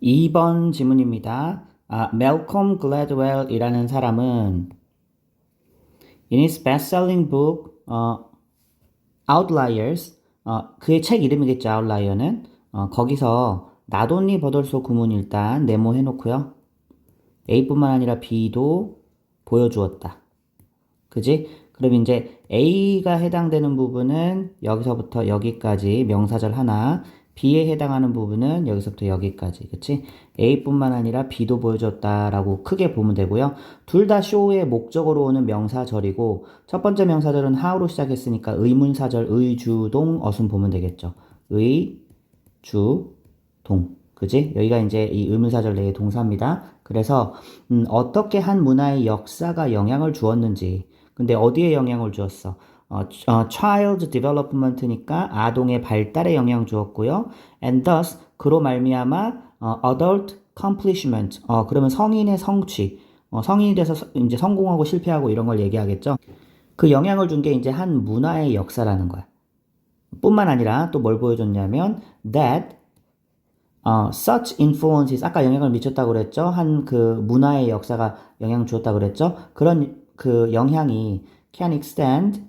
2번 지문입니다. 멜콤 글래드웰이라는 사람은 in his best-selling book, Outliers, 그의 책 이름이겠죠, Outlier는. 거기서 not only but also 구문 일단 네모해 놓고요. A뿐만 아니라 B도 보여주었다. 그지? 그럼 이제 A가 해당되는 부분은 여기서부터 여기까지 명사절 하나, B에 해당하는 부분은 여기서부터 여기까지. 그치? A뿐만 아니라 B도 보여줬다라고 크게 보면 되고요. 둘 다 show의 목적으로 오는 명사절이고, 첫 번째 명사절은 how로 시작했으니까 의문사절, 의주동, 어순 보면 되겠죠. 의, 주, 동. 그지? 여기가 이제 이 의문사절 내의 동사입니다. 그래서 어떻게 한 문화의 역사가 영향을 주었는지. 근데 어디에 영향을 주었어? child development니까 아동의 발달에 영향을 주었고요. And thus 그로 말미암아 adult accomplishment. 그러면 성인의 성취. 성인이 돼서 이제 성공하고 실패하고 이런 걸 얘기하겠죠. 그 영향을 준 게 이제 한 문화의 역사라는 거야. 뿐만 아니라 또 뭘 보여줬냐면 that such influences, 아까 영향을 미쳤다고 그랬죠? 한 그 문화의 역사가 영향을 주었다고 그랬죠? 그런 그 영향이 can extend,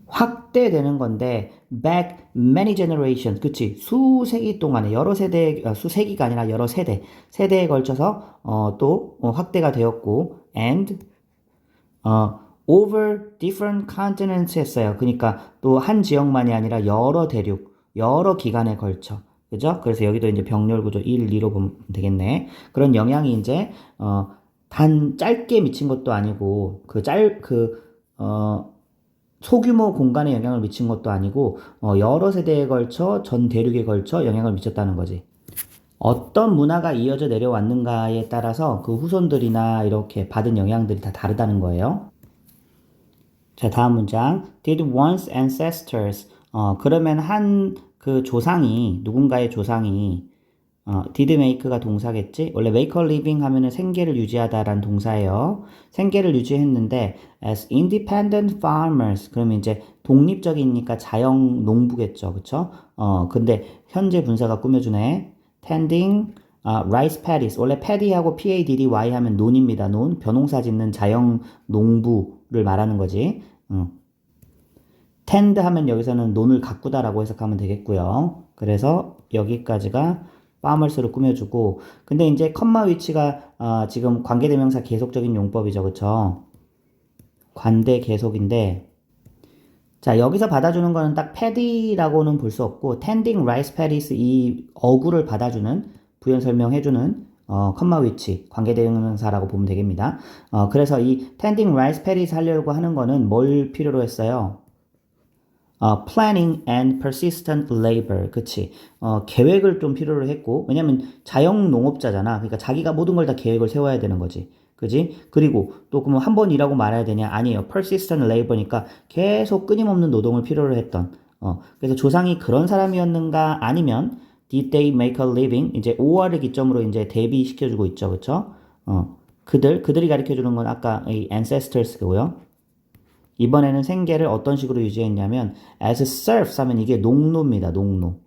확대되는 건데, back many generations, 그치? 수세기 동안에, 여러 세대, 수세기가 아니라 여러 세대에 걸쳐서, 또, 확대가 되었고, and, over different continents 했어요. 그러니까 또 한 지역만이 아니라 여러 대륙, 여러 기간에 걸쳐. 그죠? 그래서 여기도 이제 병렬 구조 1, 2로 보면 되겠네. 그런 영향이 이제, 단 짧게 미친 것도 아니고, 소규모 공간에 영향을 미친 것도 아니고, 여러 세대에 걸쳐, 전 대륙에 걸쳐 영향을 미쳤다는 거지. 어떤 문화가 이어져 내려왔는가에 따라서 그 후손들이나 이렇게 받은 영향들이 다 다르다는 거예요. 자, 다음 문장. Did one's ancestors, 그러면 한 그 조상이, 누군가의 조상이, did make가 동사겠지? 원래 make a living 하면은 생계를 유지하다라는 동사예요. 생계를 유지했는데, as independent farmers, 그러면 이제 독립적이니까 자영 농부겠죠. 그쵸? 근데 현재 분사가 꾸며주네. tending, rice paddies. 원래 paddy하고 paddy 하면 논입니다. 논. 벼농사 짓는 자영 농부를 말하는 거지. tend 하면 여기서는 논을 가꾸다라고 해석하면 되겠고요. 그래서 여기까지가 farmers로 꾸며주고, 근데 이제 컴마 위치가 지금 관계대명사 계속적인 용법이죠. 그쵸? 관대 계속인데, 자, 여기서 받아주는 거는 딱 paddy라고는 볼 수 없고, tending rice paddies 이 어구를 받아주는, 부연 설명해주는 컴마 위치, 관계대명사라고 보면 되겠습니다. 그래서 이 tending rice paddies 하려고 하는 거는 뭘 필요로 했어요? planning and persistent labor. 그치. 계획을 좀 필요로 했고, 왜냐면 자영농업자잖아. 그러니까 자기가 모든 걸 다 계획을 세워야 되는 거지. 그지? 그리고 또 그러면 한 번 일하고 말아야 되냐? 아니에요. persistent labor니까 계속 끊임없는 노동을 필요로 했던. 그래서 조상이 그런 사람이었는가? 아니면 did they make a living? 이제 5월을 기점으로 이제 대비시켜주고 있죠. 그쵸? 그들이 가르쳐주는 건 아까 이 ancestors고요. 이번에는 생계를 어떤 식으로 유지했냐면 as serfs 하면 이게 농노입니다. 농노.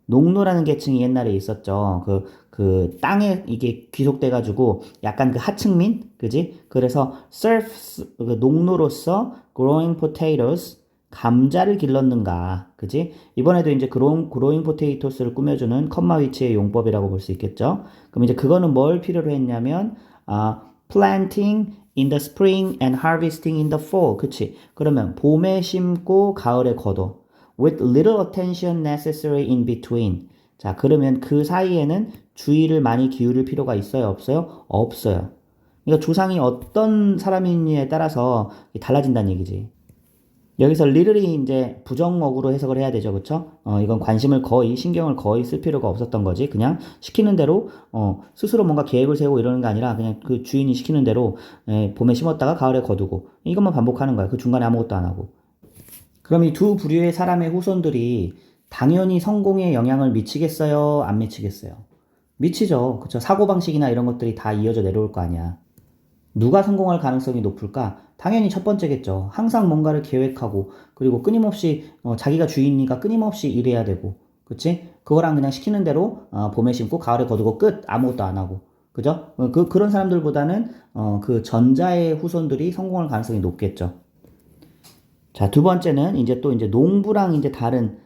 농노라는 계층이 옛날에 있었죠. 그 땅에 이게 귀속돼가지고 약간 그 하층민, 그지? 그래서 serfs, 그 농노로서 growing potatoes, 감자를 길렀는가, 그지? 이번에도 이제 growing potatoes를 꾸며주는 컴마 위치의 용법이라고 볼 수 있겠죠. 그럼 이제 그거는 뭘 필요로 했냐면 planting in the spring and harvesting in the fall. 그치? 그러면 봄에 심고 가을에 거둬. With little attention necessary in between. 자, 그러면 그 사이에는 주의를 많이 기울일 필요가 있어요? 없어요? 없어요. 그러니까 조상이 어떤 사람이냐에 따라서 달라진다는 얘기지. 여기서 little이 이제 부정어구로 해석을 해야 되죠. 그쵸? 이건 신경을 거의 쓸 필요가 없었던 거지. 그냥 시키는 대로, 스스로 뭔가 계획을 세우고 이러는 게 아니라 그냥 그 주인이 시키는 대로, 봄에 심었다가 가을에 거두고, 이것만 반복하는 거야. 그 중간에 아무것도 안 하고. 그럼 이 두 부류의 사람의 후손들이 당연히 성공에 영향을 미치겠어요? 안 미치겠어요? 미치죠. 그쵸? 사고방식이나 이런 것들이 다 이어져 내려올 거 아니야. 누가 성공할 가능성이 높을까? 당연히 첫 번째겠죠. 항상 뭔가를 계획하고, 그리고 끊임없이, 자기가 주인이니까 끊임없이 일해야 되고, 그치? 그거랑 그냥 시키는 대로 봄에 심고 가을에 거두고 끝. 아무것도 안 하고. 그죠? 그런 사람들보다는 그 전자의 후손들이 성공할 가능성이 높겠죠. 자, 두 번째는 이제 또 이제 농부랑 이제 다른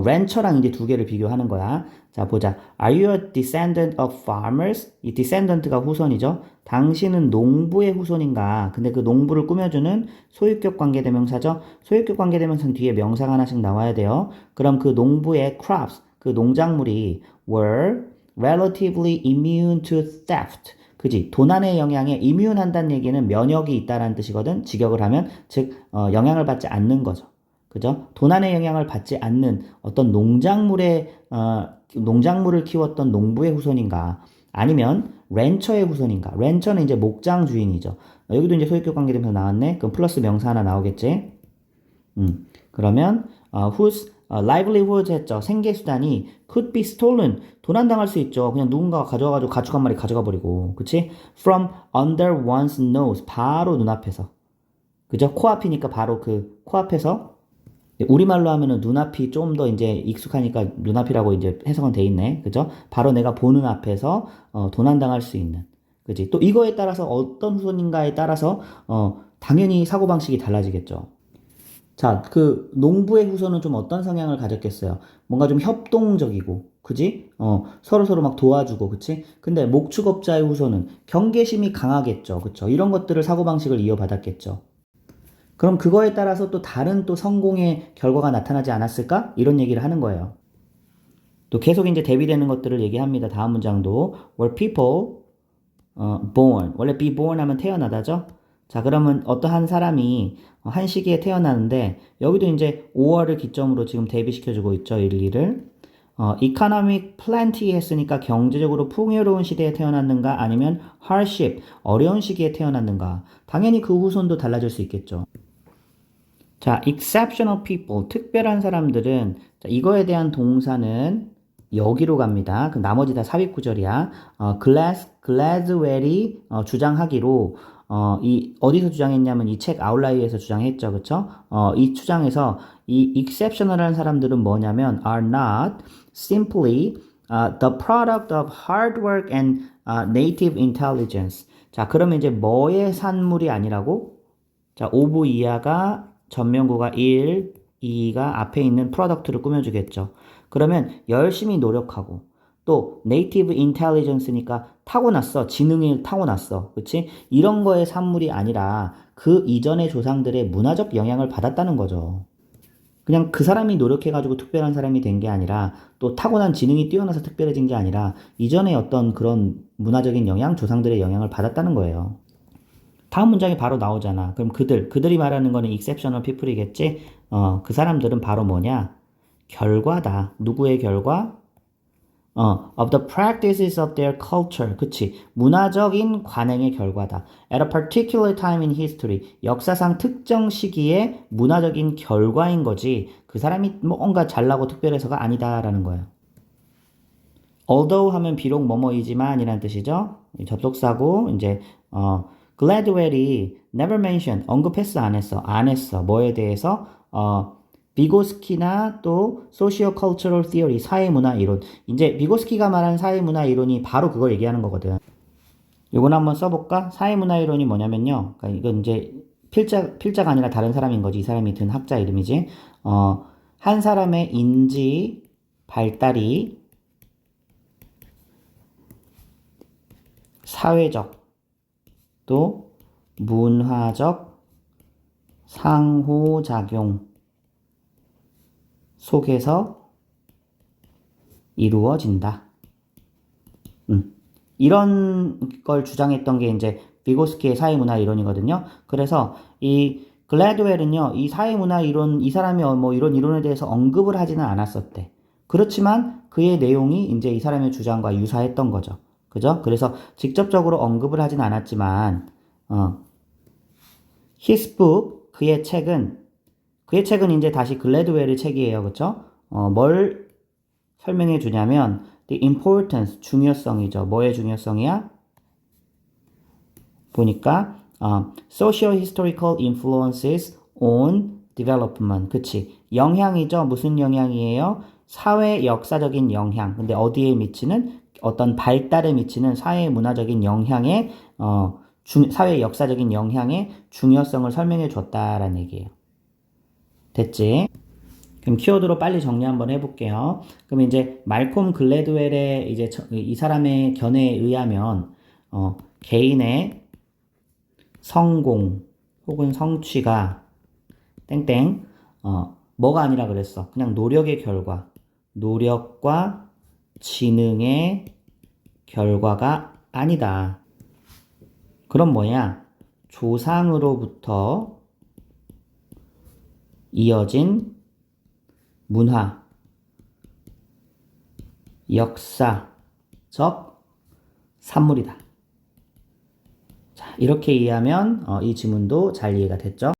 렌처랑 이제 두 개를 비교하는 거야. 자, 보자. Are you a descendant of farmers? 이 descendant가 후손이죠. 당신은 농부의 후손인가? 근데 그 농부를 꾸며주는 소유격 관계대명사죠. 소유격 관계대명사는 뒤에 명사가 하나씩 나와야 돼요. 그럼 그 농부의 crops, 그 농작물이 were relatively immune to theft. 그지? 도난의 영향에 이뮨한다는 얘기는 면역이 있다라는 뜻이거든. 직역을 하면 즉 영향을 받지 않는 거죠. 그죠? 도난의 영향을 받지 않는 어떤 농작물을 키웠던 농부의 후손인가? 아니면 렌처의 후손인가? 렌처는 이제 목장 주인이죠. 여기도 이제 소유격 관계되면서 나왔네. 그럼 플러스 명사 하나 나오겠지? 그러면 whose livelihood 했죠. 생계수단이 could be stolen. 도난당할 수 있죠. 그냥 누군가가 가져와가지고 가축 한 마리 가져가 버리고. 그치? From under one's nose. 바로 눈앞에서. 그죠? 코앞이니까 바로 그 코앞에서. 우리말로 하면은 눈앞이 좀 더 이제 익숙하니까 눈앞이라고 이제 해석은 돼 있네. 그죠? 바로 내가 보는 앞에서 도난당할 수 있는. 그지? 또 이거에 따라서 어떤 후손인가에 따라서 당연히 사고방식이 달라지겠죠. 자, 그 농부의 후손은 좀 어떤 성향을 가졌겠어요? 뭔가 좀 협동적이고, 그지? 서로서로 막 도와주고, 그치? 근데 목축업자의 후손은 경계심이 강하겠죠. 그쵸? 이런 것들을 사고방식을 이어받았겠죠. 그럼 그거에 따라서 또 다른 또 성공의 결과가 나타나지 않았을까? 이런 얘기를 하는 거예요. 또 계속 이제 대비되는 것들을 얘기합니다. 다음 문장도. Were people born. 원래 be born 하면 태어나다죠? 자, 그러면 어떠한 사람이 한 시기에 태어나는데, 여기도 이제 5월을 기점으로 지금 대비시켜주고 있죠, 일리를. economic plenty 했으니까 경제적으로 풍요로운 시대에 태어났는가, 아니면 hardship, 어려운 시기에 태어났는가. 당연히 그 후손도 달라질 수 있겠죠. 자, exceptional people, 특별한 사람들은, 자, 이거에 대한 동사는 여기로 갑니다. 그 나머지 다 삽입구절이야. Gladwell이 주장하기로 어디서 주장했냐면 이 책 아웃라이어에서 주장했죠, 그쵸? 이 주장에서 이 exceptional한 사람들은 뭐냐면 are not simply the product of hard work and native intelligence. 자, 그러면 이제 뭐의 산물이 아니라고? 자, 오브 이하가 전면구가 1, 2가 앞에 있는 프로덕트를 꾸며주겠죠. 그러면 열심히 노력하고 또 네이티브 인텔리전스니까 타고났어. 지능이 타고났어. 그치? 이런 거의 산물이 아니라 그 이전의 조상들의 문화적 영향을 받았다는 거죠. 그냥 그 사람이 노력해가지고 특별한 사람이 된 게 아니라 또 타고난 지능이 뛰어나서 특별해진 게 아니라 이전의 어떤 그런 문화적인 영향, 조상들의 영향을 받았다는 거예요. 다음 문장이 바로 나오잖아. 그럼 그들이 말하는 거는 exceptional people이겠지? 그 사람들은 바로 뭐냐? 결과다. 누구의 결과? of the practices of their culture. 그치. 문화적인 관행의 결과다. At a particular time in history. 역사상 특정 시기에 문화적인 결과인 거지. 그 사람이 뭔가 잘나고 특별해서가 아니다라는 거예요. although 하면 비록 뭐뭐이지만 이란 뜻이죠. 접속사고, 이제, Gladwell이 never mention, 언급했어, 안 했어? 안 했어. 뭐에 대해서? 비고스키나 또 소시오컬처럴 티어리, 사회문화 이론. 이제 비고스키가 말한 사회문화 이론이 바로 그걸 얘기하는 거거든. 요건 한번 써볼까? 사회문화 이론이 뭐냐면요. 그러니까 이건 이제 필자가 아니라 다른 사람인 거지. 이 사람이 든 학자 이름이지. 한 사람의 인지 발달이 사회적 또 문화적 상호작용 속에서 이루어진다. 이런 걸 주장했던 게 이제 비고스키의 사회문화 이론이거든요. 그래서 이 글래드웰은요, 이 사회문화 이론, 이 사람이 뭐 이런 이론에 대해서 언급을 하지는 않았었대. 그렇지만 그의 내용이 이제 이 사람의 주장과 유사했던 거죠. 그죠? 그래서 직접적으로 언급을 하진 않았지만, his book, 그의 책은 이제 다시 글래드웰의 책이에요. 그쵸? 뭘 설명해 주냐면, the importance, 중요성이죠. 뭐의 중요성이야? 보니까, socio-historical influences on development. 그치? 영향이죠. 무슨 영향이에요? 사회 역사적인 영향. 근데 어디에 미치는 어떤 발달에 미치는 사회 문화적인 영향의 사회 역사적인 영향의 중요성을 설명해 줬다라는 얘기예요. 됐지? 그럼 키워드로 빨리 정리 한번 해볼게요. 그럼 이제 말콤 글래드웰의 이제 이 사람의 견해에 의하면 개인의 성공 혹은 성취가 땡땡 뭐가 아니라 그랬어. 그냥 노력의 결과, 노력과 지능의 결과가 아니다. 그럼 뭐냐? 조상으로부터 이어진 문화, 역사적 산물이다. 자, 이렇게 이해하면 이 지문도 잘 이해가 됐죠?